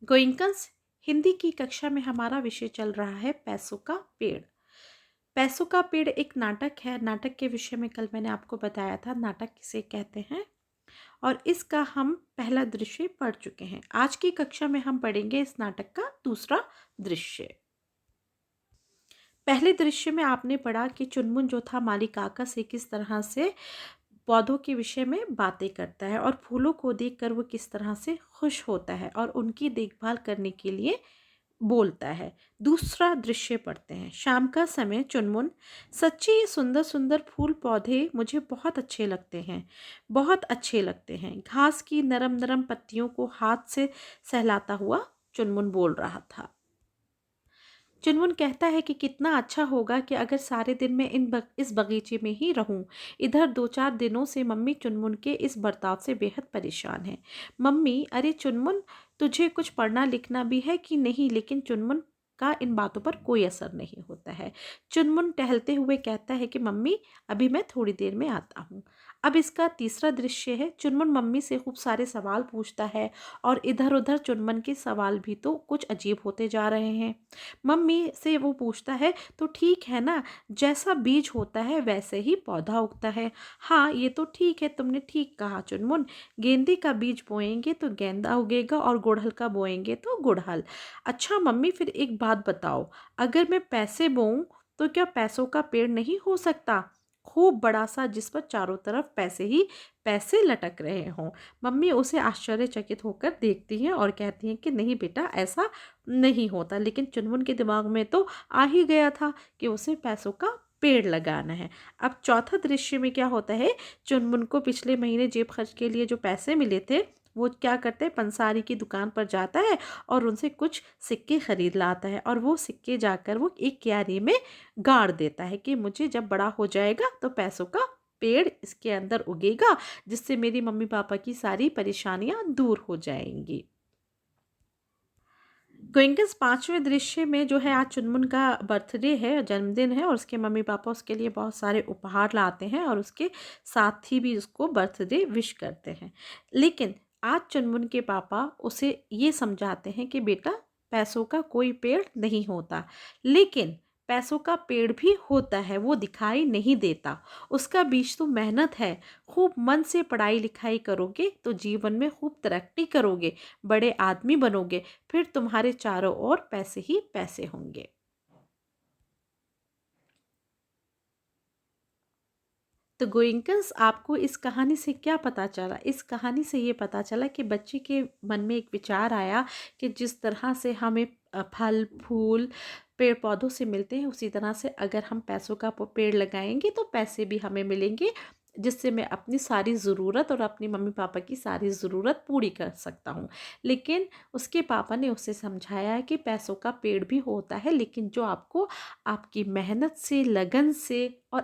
गोइंकन्स, हिंदी की कक्षा में हमारा विषय चल रहा है पैसों का पेड़। पैसों का पेड़ एक नाटक है। नाटक के विषय में कल मैंने आपको बताया था नाटक किसे कहते हैं, और इसका हम पहला दृश्य पढ़ चुके हैं। आज की कक्षा में हम पढ़ेंगे इस नाटक का दूसरा दृश्य। पहले दृश्य में आपने पढ़ा कि चुनमुन जो था माली काका से किस तरह से पौधों के विषय में बातें करता है और फूलों को देखकर वो किस तरह से खुश होता है और उनकी देखभाल करने के लिए बोलता है। दूसरा दृश्य पढ़ते हैं। शाम का समय। चुनमुन: सच्ची ये सुंदर सुंदर फूल पौधे मुझे बहुत अच्छे लगते हैं, बहुत अच्छे लगते हैं। घास की नरम नरम पत्तियों को हाथ से सहलाता हुआ चुनमुन बोल रहा था। चुनमुन कहता है कि कितना अच्छा होगा कि अगर सारे दिन मैं इस बगीचे में ही रहूं। इधर 2-4 दिनों से मम्मी चुनमुन के इस बर्ताव से बेहद परेशान है। मम्मी, अरे चुनमुन, तुझे कुछ पढ़ना लिखना भी है कि नहीं? लेकिन चुनमुन का इन बातों पर कोई असर नहीं होता है। चुनमुन टहलते हुए कहता है कि मम्मी, अभी मैं थोड़ी देर में आता हूँ। अब इसका तीसरा दृश्य है। चुनमुन मम्मी से खूब सारे सवाल पूछता है और इधर उधर चुनमुन के सवाल भी तो कुछ अजीब होते जा रहे हैं। मम्मी से वो पूछता है, तो ठीक है ना, जैसा बीज होता है वैसे ही पौधा उगता है। हाँ, ये तो ठीक है, तुमने ठीक कहा चुनमुन। गेंदे का बीज बोएंगे तो गेंदा उगेगा और गुड़हल का बोएंगे तो गुड़हल। अच्छा मम्मी, फिर एक बात बताओ, अगर मैं पैसे बोऊं तो क्या पैसों का पेड़ नहीं हो सकता? खूब बड़ा सा, जिस पर चारों तरफ पैसे ही पैसे लटक रहे हों। मम्मी उसे आश्चर्यचकित होकर देखती हैं और कहती हैं कि नहीं बेटा, ऐसा नहीं होता। लेकिन चुनमुन के दिमाग में तो आ ही गया था कि उसे पैसों का पेड़ लगाना है। अब चौथा दृश्य में क्या होता है? चुनमुन को पिछले महीने जेब खर्च के लिए जो पैसे मिले थे, वो क्या करते हैं, पंसारी की दुकान पर जाता है और उनसे कुछ सिक्के खरीद लाता है और वो सिक्के जाकर वो एक क्यारी में गाड़ देता है कि मुझे जब बड़ा हो जाएगा तो पैसों का पेड़ इसके अंदर उगेगा, जिससे मेरी मम्मी पापा की सारी परेशानियां दूर हो जाएंगी। गोइंकस, पांचवें दृश्य में जो है, आज चुनमुन का बर्थडे है, जन्मदिन है, और उसके मम्मी पापा उसके लिए बहुत सारे उपहार लाते हैं और उसके साथ ही भी उसको बर्थडे विश करते हैं। लेकिन आज चुनमुन के पापा उसे ये समझाते हैं कि बेटा, पैसों का कोई पेड़ नहीं होता, लेकिन पैसों का पेड़ भी होता है, वो दिखाई नहीं देता। उसका बीज तो मेहनत है। खूब मन से पढ़ाई लिखाई करोगे तो जीवन में खूब तरक्की करोगे, बड़े आदमी बनोगे, फिर तुम्हारे चारों ओर पैसे ही पैसे होंगे। तो गोइंकस, आपको इस कहानी से क्या पता चला? इस कहानी से ये पता चला कि बच्चे के मन में एक विचार आया कि जिस तरह से हमें फल फूल पेड़ पौधों से मिलते हैं, उसी तरह से अगर हम पैसों का पेड़ लगाएंगे तो पैसे भी हमें मिलेंगे, जिससे मैं अपनी सारी ज़रूरत और अपनी मम्मी पापा की सारी ज़रूरत पूरी कर सकता हूँ। लेकिन उसके पापा ने उसे समझाया है कि पैसों का पेड़ भी होता है, लेकिन जो आपको आपकी मेहनत से, लगन से और